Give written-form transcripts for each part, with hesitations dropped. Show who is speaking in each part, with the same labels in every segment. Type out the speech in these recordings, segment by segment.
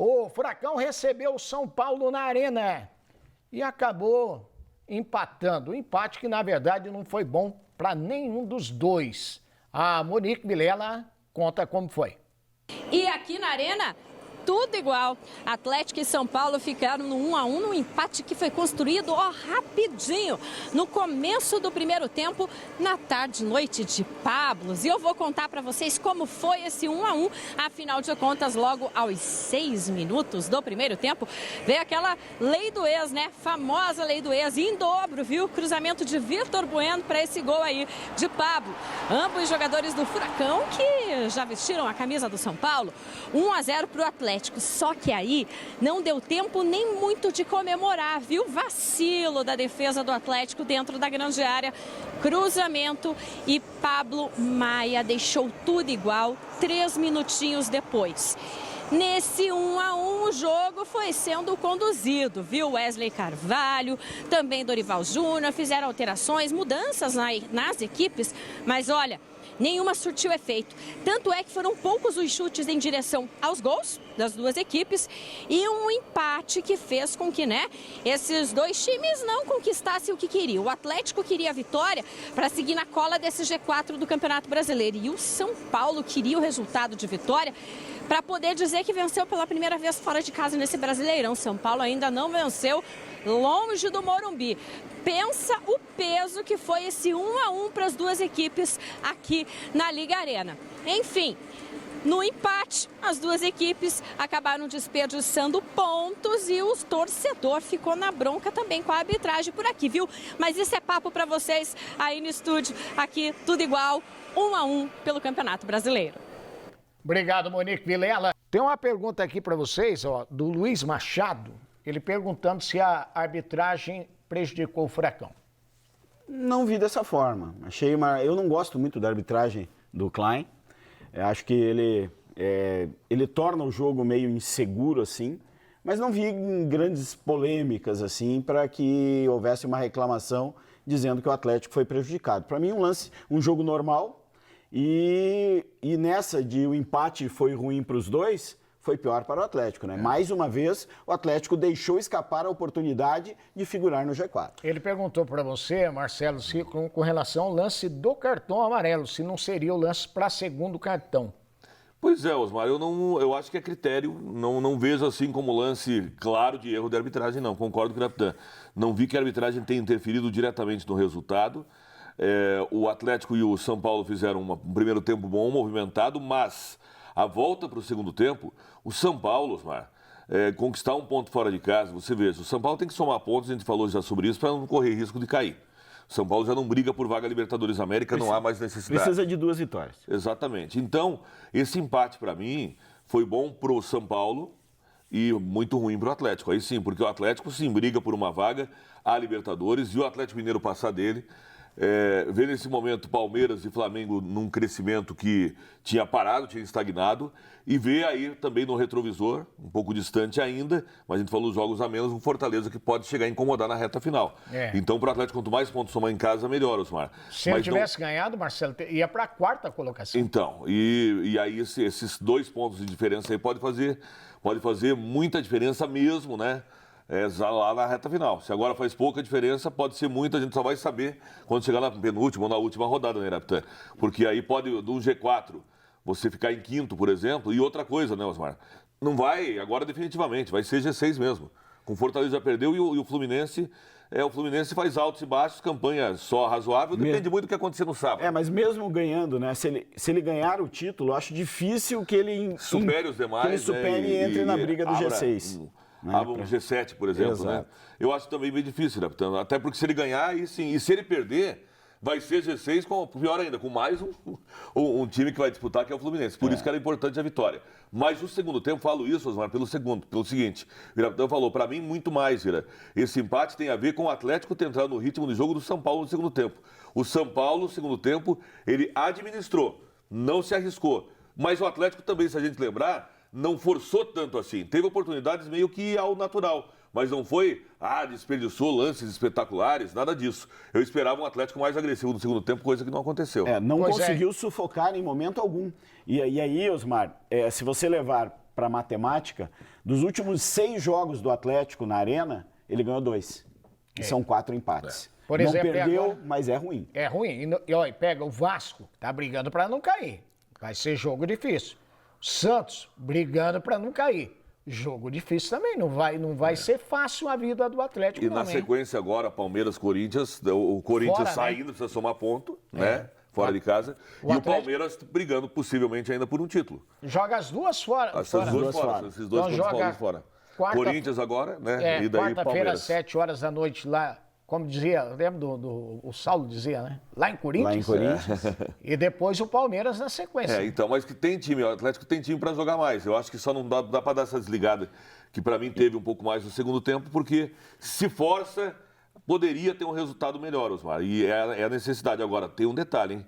Speaker 1: O Furacão recebeu o São Paulo na Arena e acabou empatando. Um empate que, na verdade, não foi bom para nenhum dos dois. A Monique Vilela conta como foi.
Speaker 2: E aqui na Arena, tudo igual. Atlético e São Paulo ficaram no 1-1, num empate que foi construído rapidinho, no começo do primeiro tempo, na tarde e noite de Pablos. E eu vou contar para vocês como foi esse 1-1. Afinal de contas, logo aos 6 minutos do primeiro tempo, veio aquela lei do ex, né? Famosa lei do ex, em dobro, viu? Cruzamento de Vitor Bueno para esse gol aí de Pablo. Ambos jogadores do Furacão que já vestiram a camisa do São Paulo. 1-0 para o Atlético. Só que aí não deu tempo nem muito de comemorar, viu? Vacilo da defesa do Atlético dentro da grande área. Cruzamento e Pablo Maia deixou tudo igual 3 minutinhos depois. Nesse 1-1, o jogo foi sendo conduzido, viu? Wesley Carvalho, também Dorival Júnior, fizeram alterações, mudanças nas equipes, mas olha, nenhuma surtiu efeito. Tanto é que foram poucos os chutes em direção aos gols das duas equipes e um empate que fez com que, esses dois times não conquistassem o que queriam. O Atlético queria a vitória para seguir na cola desse G4 do Campeonato Brasileiro e o São Paulo queria o resultado de vitória para poder dizer que venceu pela primeira vez fora de casa nesse Brasileirão. São Paulo ainda não venceu longe do Morumbi. Pensa o peso que foi esse 1-1 para as duas equipes aqui na Liga Arena. Enfim, no empate, as duas equipes acabaram desperdiçando pontos e o torcedor ficou na bronca também com a arbitragem por aqui, viu? Mas isso é papo para vocês aí no estúdio, aqui tudo igual, 1-1 pelo Campeonato Brasileiro.
Speaker 1: Obrigado, Monique Vilela. Tem uma pergunta aqui para vocês, do Luiz Machado. Ele perguntando se a arbitragem prejudicou o Furacão.
Speaker 3: Não vi dessa forma. Eu não gosto muito da arbitragem do Klein. Eu acho que ele torna o jogo meio inseguro, assim, mas não vi grandes polêmicas, assim, para que houvesse uma reclamação dizendo que o Atlético foi prejudicado. Para mim, um jogo normal, e nessa de o empate foi ruim para os dois, foi pior para o Atlético, né? Mais uma vez, o Atlético deixou escapar a oportunidade de figurar no G4.
Speaker 1: Ele perguntou para você, Marcelo, com relação ao lance do cartão amarelo, se não seria o lance para segundo cartão.
Speaker 4: Pois é, Osmar, eu acho que é critério, não vejo assim como lance claro de erro de arbitragem, não. Concordo com o capitão. Não vi que a arbitragem tenha interferido diretamente no resultado. O Atlético e o São Paulo fizeram um primeiro tempo bom, movimentado, mas a volta para o segundo tempo, o São Paulo, Osmar, conquistar um ponto fora de casa, você veja, o São Paulo tem que somar pontos, a gente falou já sobre isso, para não correr risco de cair. O São Paulo já não briga por vaga Libertadores América, não há mais necessidade.
Speaker 3: Precisa de 2 vitórias.
Speaker 4: Exatamente. Então, esse empate, para mim, foi bom para o São Paulo e muito ruim para o Atlético. Aí sim, porque o Atlético sim briga por uma vaga à Libertadores e o Atlético Mineiro passar dele. Vê nesse momento Palmeiras e Flamengo num crescimento que tinha parado, tinha estagnado, e vê aí também no retrovisor, um pouco distante ainda, mas a gente falou dos jogos a menos, um Fortaleza que pode chegar a incomodar na reta final. Então, para o Atlético, quanto mais pontos somar em casa, melhor, Osmar.
Speaker 1: Se ele tivesse ganhado, Marcelo, ia para a 4ª colocação.
Speaker 4: Então, e aí esses 2 pontos de diferença aí pode fazer muita diferença mesmo, né? Lá na reta final. Se agora faz pouca diferença, pode ser muita, a gente só vai saber quando chegar na penúltima ou na última rodada, né, Raptan? Porque aí pode, do G4, você ficar em 5º, por exemplo, e outra coisa, né, Osmar? Não vai, agora definitivamente, vai ser G6 mesmo. Com o Fortaleza já perdeu e o Fluminense... o Fluminense faz altos e baixos, campanha só razoável, depende muito do que acontecer no sábado.
Speaker 3: Mas mesmo ganhando, né? Se ele ganhar o título, acho difícil que ele
Speaker 4: supere os demais,
Speaker 3: que ele supere e entre na briga do G6.
Speaker 4: Um G7, por exemplo, né? Eu acho também bem difícil, né? Até porque se ele ganhar, aí sim. E se ele perder, vai ser G6, pior ainda, com mais um time que vai disputar, que é o Fluminense. Por isso que era importante a vitória. Mas no segundo tempo, falo isso, Osmar, pelo seguinte. O Irapitão falou, para mim, muito mais, Vira. Esse empate tem a ver com o Atlético tentando no ritmo de jogo do São Paulo no segundo tempo. O São Paulo, no segundo tempo, ele administrou, não se arriscou. Mas o Atlético também, se a gente lembrar, não forçou tanto assim. Teve oportunidades meio que ao natural. Mas não foi, desperdiçou lances espetaculares, nada disso. Eu esperava um Atlético mais agressivo no segundo tempo, coisa que não aconteceu.
Speaker 3: Não conseguiu sufocar em momento algum. E aí, Osmar, se você levar para a matemática, dos últimos 6 jogos do Atlético na Arena, ele ganhou 2. E são 4 empates.
Speaker 1: Por
Speaker 3: Não
Speaker 1: exemplo,
Speaker 3: perdeu,
Speaker 1: agora-
Speaker 3: mas é ruim.
Speaker 1: É ruim. E olha, pega o Vasco, tá brigando para não cair. Vai ser jogo difícil. Santos brigando para não cair. Jogo difícil também. Não vai ser fácil a vida do Atlético,
Speaker 4: E
Speaker 1: não,
Speaker 4: na
Speaker 1: hein?
Speaker 4: sequência agora, Palmeiras, Corinthians, o Corinthians
Speaker 1: Fora, né?
Speaker 4: saindo, precisa somar ponto, né? Fora de casa.
Speaker 1: O
Speaker 4: E o
Speaker 1: Atlético-
Speaker 4: Palmeiras brigando possivelmente ainda por um título.
Speaker 1: Joga as duas fora.
Speaker 4: Essas
Speaker 1: fora.
Speaker 4: duas
Speaker 3: duas
Speaker 4: fora.
Speaker 3: fora.
Speaker 4: Esses dois
Speaker 1: Então
Speaker 4: pontos
Speaker 1: joga
Speaker 4: fora.
Speaker 1: quarta-
Speaker 4: Corinthians agora, né? E daí
Speaker 1: Quarta-feira,
Speaker 4: Palmeiras.
Speaker 1: 7 horas da noite, lá, como dizia, lembra o Saulo dizia, né? Lá em Corinthians.
Speaker 3: Lá em Corinthians.
Speaker 1: E depois o Palmeiras na sequência.
Speaker 4: Então, mas que tem time, o Atlético tem time para jogar mais. Eu acho que só não dá para dar essa desligada, que para mim teve um pouco mais no segundo tempo, porque se força, poderia ter um resultado melhor, Osmar. E é a necessidade. Agora, tem um detalhe, hein?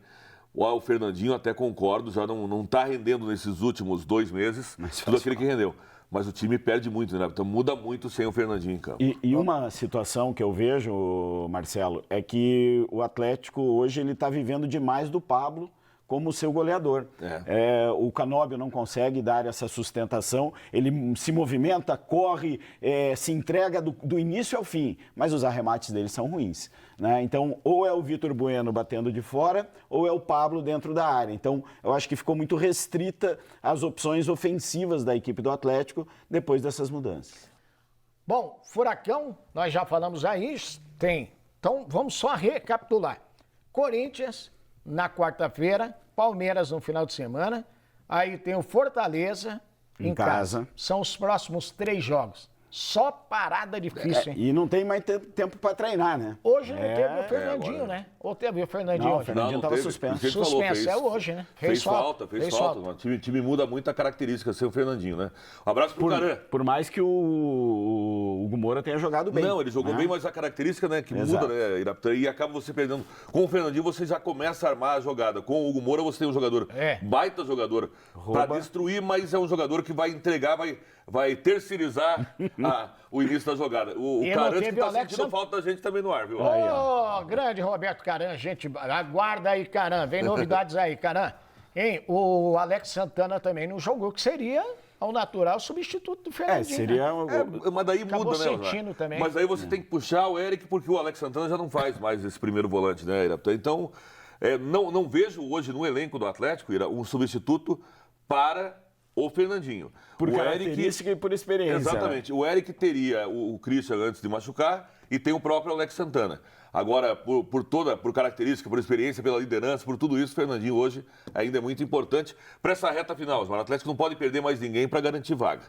Speaker 4: O Fernandinho, até concordo, já não está rendendo nesses últimos 2 meses tudo aquilo que rendeu. Mas o time perde muito, né? Então muda muito sem o Fernandinho em campo.
Speaker 3: E uma situação que eu vejo, Marcelo, é que o Atlético hoje ele está vivendo demais do Pablo como seu goleador. O Canóbio não consegue dar essa sustentação, ele se movimenta, corre, se entrega do início ao fim, mas os arremates dele são ruins, né? Então, ou é o Vitor Bueno batendo de fora, ou é o Pablo dentro da área. Então, eu acho que ficou muito restrita as opções ofensivas da equipe do Atlético depois dessas mudanças.
Speaker 1: Bom, Furacão, nós já falamos aí, tem. Então, vamos só recapitular. Corinthians, na quarta-feira, Palmeiras no final de semana, aí tem o Fortaleza em casa. São os próximos 3 jogos. Só parada difícil, hein?
Speaker 3: E não tem mais tempo para treinar, né?
Speaker 1: Hoje não teve o Fernandinho,
Speaker 4: agora-
Speaker 1: né? Ou teve o Fernandinho
Speaker 3: Não, o
Speaker 1: hoje?
Speaker 3: Fernandinho estava
Speaker 4: teve.
Speaker 3: suspenso.
Speaker 4: Porque ele falou,
Speaker 1: Suspenso, é hoje, né?
Speaker 4: Fez falta. O time muda muito a característica sem o Fernandinho, né? Um abraço pro Caran.
Speaker 3: Por mais que o Hugo Moura tenha jogado bem.
Speaker 4: Não, ele jogou
Speaker 3: né?
Speaker 4: bem, mas a característica, né, que
Speaker 3: Exato.
Speaker 4: muda, né, Irapitã, e acaba você perdendo. Com o Fernandinho, você já começa a armar a jogada. Com o Hugo Moura, você tem um jogador, baita jogador, para destruir, mas é um jogador que vai entregar, vai terceirizar o início da jogada. O
Speaker 1: E
Speaker 4: Caran
Speaker 1: não
Speaker 4: que
Speaker 1: teve
Speaker 4: tá
Speaker 1: o Alex
Speaker 4: sentindo falta da gente também no ar, viu?
Speaker 1: Ô, grande Roberto Caran, gente, aguarda aí, Caran, vem novidades aí, Caran. Hein, o Alex Santana também não jogou, que seria ao natural substituto do Fernandinho.
Speaker 3: Seria...
Speaker 1: né?
Speaker 4: Mas daí
Speaker 1: Acabou
Speaker 4: muda, né?
Speaker 1: sentindo
Speaker 4: Osmar?
Speaker 1: também.
Speaker 4: Mas aí você tem que puxar o Eric, porque o Alex Santana já não faz mais esse primeiro volante, né, Irapitã? Então, não vejo hoje no elenco do Atlético, um substituto para o Fernandinho.
Speaker 3: Por
Speaker 4: o
Speaker 3: característica e por experiência.
Speaker 4: Exatamente. O Eric teria o Christian antes de machucar e tem o próprio Alex Santana. Agora, por característica, por experiência, pela liderança, por tudo isso, o Fernandinho hoje ainda é muito importante para essa reta final. O Atlético não pode perder mais ninguém para garantir vaga.